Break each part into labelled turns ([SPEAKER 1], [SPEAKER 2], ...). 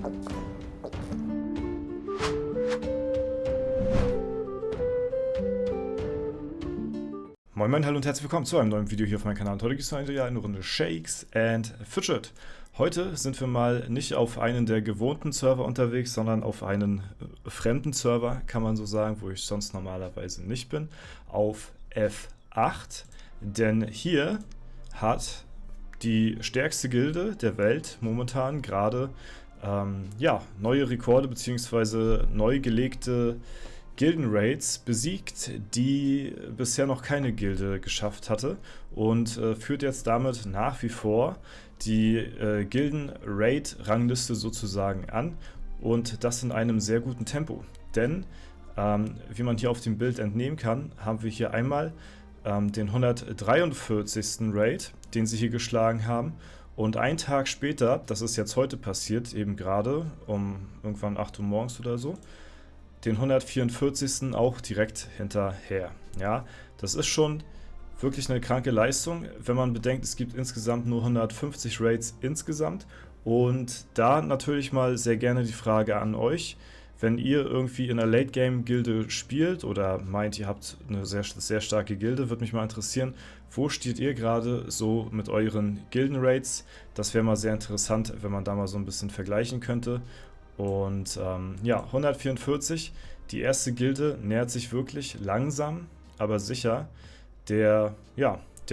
[SPEAKER 1] Moin Moin, hallo und herzlich willkommen zu einem neuen Video hier auf meinem Kanal. Und heute gibt es eine Runde Shakes and Fidget. Heute sind wir mal nicht auf einen der gewohnten Server unterwegs, sondern auf einen fremden Server, kann man so sagen, wo ich sonst normalerweise nicht bin, auf F8. Denn hier hat die stärkste Gilde der Welt momentan gerade neue Rekorde bzw. neu gelegte Gildenraids besiegt, die bisher noch keine Gilde geschafft hatte, und führt jetzt damit nach wie vor die Gilden-Raid-Rangliste sozusagen an, und das in einem sehr guten Tempo. Denn, wie man hier auf dem Bild entnehmen kann, haben wir hier einmal den 143. Raid, den sie hier geschlagen haben, und einen Tag später, das ist jetzt heute passiert, eben gerade um irgendwann 8 Uhr morgens oder so, den 144. auch direkt hinterher. Ja, das ist schon wirklich eine kranke Leistung, wenn man bedenkt, es gibt insgesamt nur 150 Raids insgesamt. Und da natürlich mal sehr gerne die Frage an euch: Wenn ihr irgendwie in einer Late-Game-Gilde spielt oder meint, ihr habt eine sehr starke Gilde, würde mich mal interessieren, wo steht ihr gerade so mit euren Gilden-Raids? Das wäre mal sehr interessant, wenn man da mal so ein bisschen vergleichen könnte. Und ja, 144, die erste Gilde nähert sich wirklich langsam, aber sicher der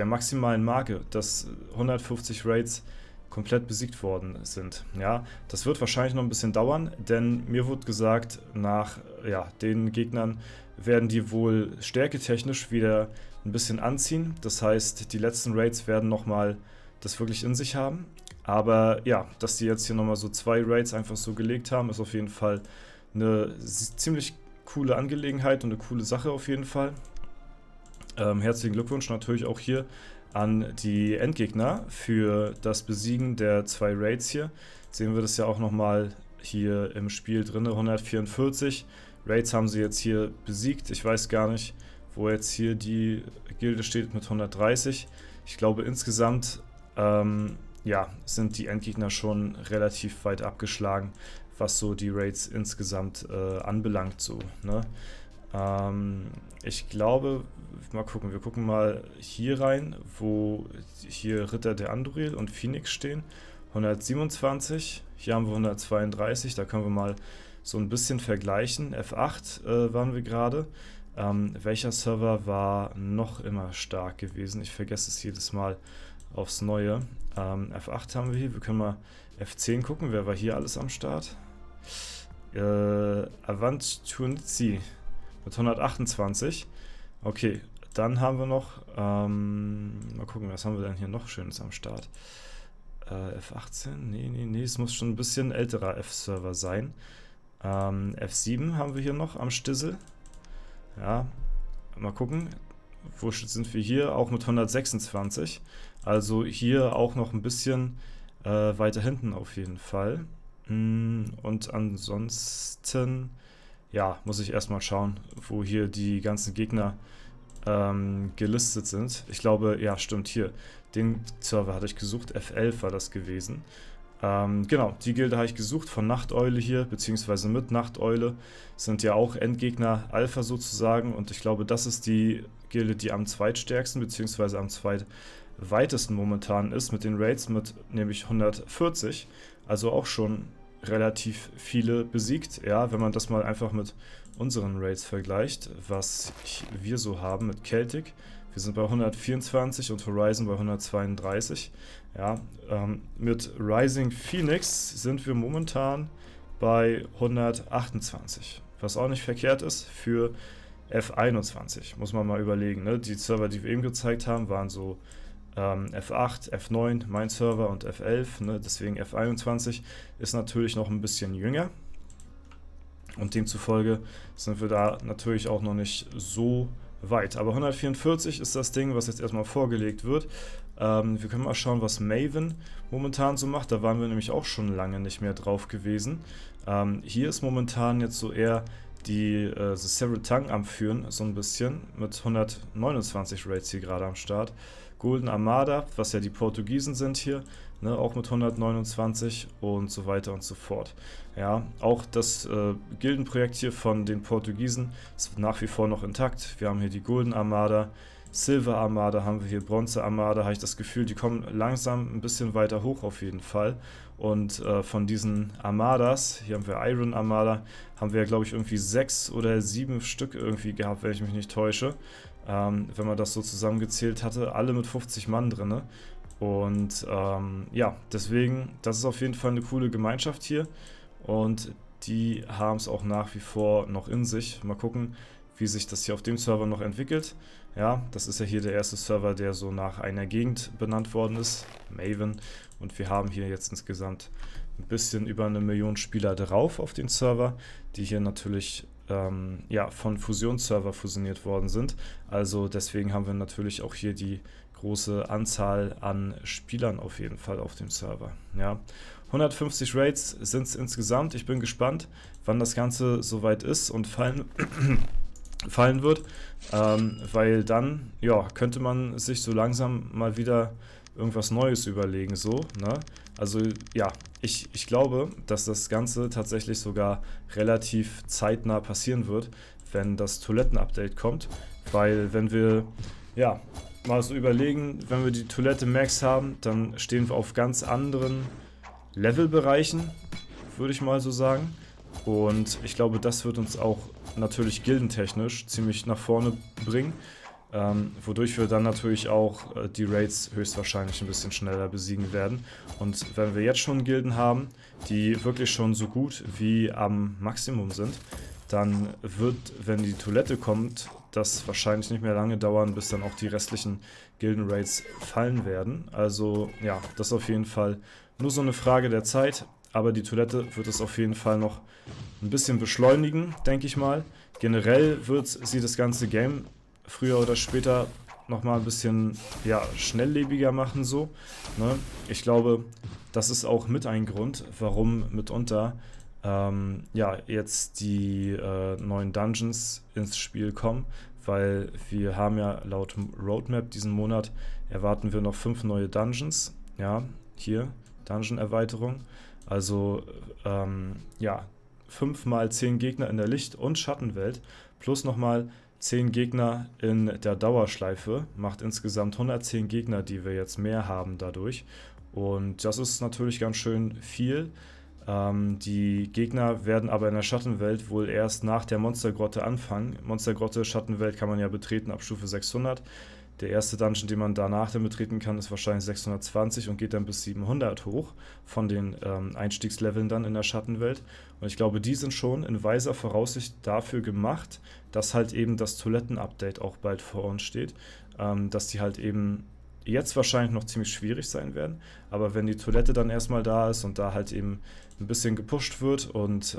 [SPEAKER 1] maximalen Marke, dass 150 Raids komplett besiegt worden sind. Ja, das wird wahrscheinlich noch ein bisschen dauern, denn mir wurde gesagt, nach den Gegnern werden die wohl stärketechnisch wieder ein bisschen anziehen. Das heißt, die letzten Raids werden nochmal das wirklich in sich haben. Aber ja, dass die jetzt hier nochmal so 2 Raids einfach so gelegt haben, ist auf jeden Fall eine ziemlich coole Angelegenheit und eine coole Sache auf jeden Fall. Herzlichen Glückwunsch natürlich auch hier an die Endgegner für das Besiegen der 2 Raids hier. Sehen wir das ja auch nochmal hier im Spiel drin, 144 Raids haben sie jetzt hier besiegt. Ich weiß gar nicht, wo jetzt hier die Gilde steht mit 130. Ich glaube insgesamt sind die Endgegner schon relativ weit abgeschlagen, was so die Raids insgesamt anbelangt. So, ne? Ich glaube, mal gucken, wir gucken mal hier rein, wo hier Ritter der Anduril und Phoenix stehen. 127, hier haben wir 132, da können wir mal so ein bisschen vergleichen. F8 waren wir gerade. Welcher Server war noch immer stark gewesen? Ich vergesse es jedes Mal aufs Neue. F8 haben wir hier. Wir können mal F10 gucken. Wer war hier alles am Start? Avanturnici mit 128. Okay, dann haben wir noch, mal gucken, was haben wir denn hier noch Schönes am Start? F18? Nee, es muss schon ein bisschen älterer F-Server sein. F7 haben wir hier noch am Stissel. Ja, mal gucken. Wo sind wir hier? Auch mit 126. Also hier auch noch ein bisschen weiter hinten auf jeden Fall. Und ansonsten, ja, muss ich erstmal schauen, wo hier die ganzen Gegner gelistet sind. Ich glaube, ja, stimmt, hier. Den Server hatte ich gesucht. F11 war das gewesen. Genau, die Gilde habe ich gesucht von Nachteule hier, beziehungsweise mit Nachteule. Sind ja auch Endgegner Alpha sozusagen, und ich glaube, das ist die Gilde, die am zweitstärksten, beziehungsweise am zweitweitesten momentan ist mit den Raids, mit nämlich 140. Also auch schon relativ viele besiegt. Ja, wenn man das mal einfach mit unseren Raids vergleicht, was wir so haben mit Celtic. Wir sind bei 124 und Horizon bei 132. Ja, mit Rising Phoenix sind wir momentan bei 128. Was auch nicht verkehrt ist für F21. Muss man mal überlegen. Ne? Die Server, die wir eben gezeigt haben, waren so F8, F9, mein Server, und F11. Ne? Deswegen F21 ist natürlich noch ein bisschen jünger. Und demzufolge sind wir da natürlich auch noch nicht so weit. Aber 144 ist das Ding, was jetzt erstmal vorgelegt wird. Wir können mal schauen, was Maven momentan so macht. Da waren wir nämlich auch schon lange nicht mehr drauf gewesen. Hier ist momentan jetzt so eher die The Several Tongue anführen, so ein bisschen, mit 129 Raids hier gerade am Start. Golden Armada, was ja die Portugiesen sind hier, ne, auch mit 129 und so weiter und so fort. Ja, auch das Gildenprojekt hier von den Portugiesen ist nach wie vor noch intakt. Wir haben hier die Golden Armada, Silver Armada haben wir hier, Bronze Armada, habe ich das Gefühl, die kommen langsam ein bisschen weiter hoch auf jeden Fall. Und von diesen Armadas, hier haben wir Iron Armada, haben wir ja glaube ich irgendwie 6 oder 7 Stück irgendwie gehabt, wenn ich mich nicht täusche. Wenn man das so zusammengezählt hatte, alle mit 50 Mann drin. Und ja, deswegen, das ist auf jeden Fall eine coole Gemeinschaft hier. Und die haben es auch nach wie vor noch in sich. Mal gucken, wie sich das hier auf dem Server noch entwickelt. Ja, das ist ja hier der erste Server, der so nach einer Gegend benannt worden ist, Maven. Und wir haben hier jetzt insgesamt ein bisschen über 1 Million Spieler drauf auf den Server, die hier natürlich ja, von Fusionsserver fusioniert worden sind. Also deswegen haben wir natürlich auch hier die große Anzahl an Spielern auf jeden Fall auf dem Server. Ja. 150 Raids sind es insgesamt. Ich bin gespannt, wann das Ganze soweit ist und fallen wird, weil dann ja, könnte man sich so langsam mal wieder irgendwas Neues überlegen, so, ne? Also ja, ich glaube, dass das Ganze tatsächlich sogar relativ zeitnah passieren wird, wenn das Toiletten-Update kommt, weil wenn wir, ja, mal so überlegen, wenn wir die Toilette Max haben, dann stehen wir auf ganz anderen Levelbereichen, würde ich mal so sagen. Und ich glaube, das wird uns auch natürlich gildentechnisch ziemlich nach vorne bringen, wodurch wir dann natürlich auch die Raids höchstwahrscheinlich ein bisschen schneller besiegen werden. Und wenn wir jetzt schon Gilden haben, die wirklich schon so gut wie am Maximum sind, dann wird, wenn die Toilette kommt, das wahrscheinlich nicht mehr lange dauern, bis dann auch die restlichen Gilden-Raids fallen werden. Also ja, das ist auf jeden Fall nur so eine Frage der Zeit. Aber die Toilette wird es auf jeden Fall noch ein bisschen beschleunigen, denke ich mal. Generell wird sie das ganze Game früher oder später nochmal ein bisschen ja, schnelllebiger machen, so. Ne? Ich glaube, das ist auch mit ein Grund, warum mitunter ja, jetzt die neuen Dungeons ins Spiel kommen, weil wir haben ja laut Roadmap diesen Monat erwarten wir noch 5 neue Dungeons. Ja, hier, Dungeon-Erweiterung. Also, ja, 5 mal 10 Gegner in der Licht- und Schattenwelt plus nochmal 10 Gegner in der Dauerschleife. Macht insgesamt 110 Gegner, die wir jetzt mehr haben dadurch. Und das ist natürlich ganz schön viel. Die Gegner werden aber in der Schattenwelt wohl erst nach der Monstergrotte anfangen. Monstergrotte, Schattenwelt kann man ja betreten ab Stufe 600. Der erste Dungeon, den man danach dann betreten kann, ist wahrscheinlich 620 und geht dann bis 700 hoch von den Einstiegsleveln dann in der Schattenwelt. Und ich glaube, die sind schon in weiser Voraussicht dafür gemacht, dass halt eben das Toiletten-Update auch bald vor uns steht. Dass die halt eben jetzt wahrscheinlich noch ziemlich schwierig sein werden, aber wenn die Toilette dann erstmal da ist und da halt eben ein bisschen gepusht wird und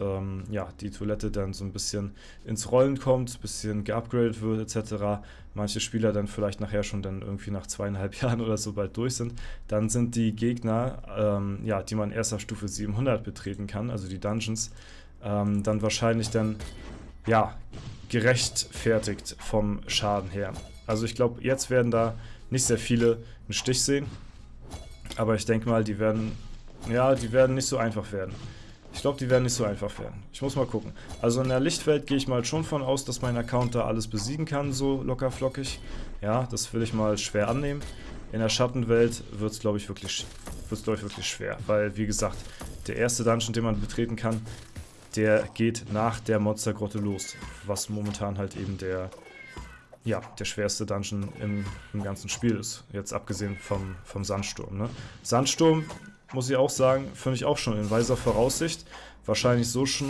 [SPEAKER 1] ja, die Toilette dann so ein bisschen ins Rollen kommt, ein bisschen geupgradet wird etc., manche Spieler dann vielleicht nachher schon dann irgendwie nach 2,5 Jahren oder so bald durch sind, dann sind die Gegner, ja, die man erst auf Stufe 700 betreten kann, also die Dungeons, dann wahrscheinlich dann, ja, gerechtfertigt vom Schaden her. Also ich glaube, jetzt werden da nicht sehr viele einen Stich sehen, aber ich denke mal, die werden nicht so einfach werden. Ich glaube, die werden nicht so einfach werden. Ich muss mal gucken. Also in der Lichtwelt gehe ich mal schon von aus, dass mein Account da alles besiegen kann, so locker flockig. Ja, das will ich mal schwer annehmen. In der Schattenwelt wird es, glaube ich, wirklich schwer, weil, wie gesagt, der erste Dungeon, den man betreten kann, der geht nach der Monstergrotte los, was momentan halt eben der schwerste Dungeon im ganzen Spiel ist. Jetzt abgesehen vom Sandsturm. Ne? Sandsturm, muss ich auch sagen, finde ich auch schon in weiser Voraussicht. Wahrscheinlich so schon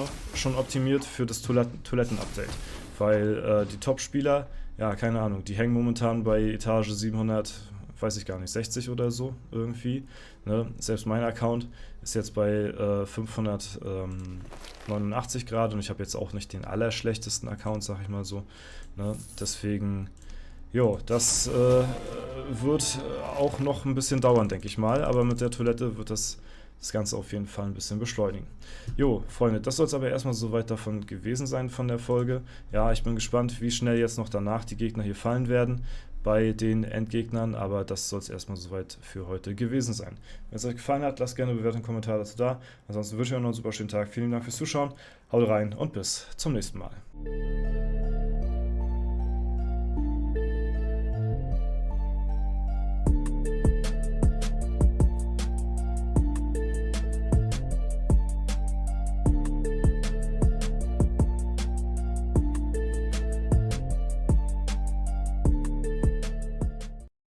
[SPEAKER 1] optimiert für das Toiletten-Update. Weil die Top-Spieler, ja, keine Ahnung, die hängen momentan bei Etage 700, weiß ich gar nicht, 60 oder so irgendwie. Ne? Selbst mein Account ist jetzt bei 589 Grad und ich habe jetzt auch nicht den allerschlechtesten Account, sag ich mal so. Ne? Deswegen, jo, das wird auch noch ein bisschen dauern, denke ich mal, aber mit der Toilette wird das das Ganze auf jeden Fall ein bisschen beschleunigen. Jo, Freunde, das soll es aber erstmal soweit davon gewesen sein von der Folge. Ja, ich bin gespannt, wie schnell jetzt noch danach die Gegner hier fallen werden bei den Endgegnern, aber das soll es erstmal soweit für heute gewesen sein. Wenn es euch gefallen hat, lasst gerne eine Bewertung und Kommentar dazu da. Ansonsten wünsche ich euch noch einen super schönen Tag. Vielen Dank fürs Zuschauen, haut rein und bis zum nächsten Mal.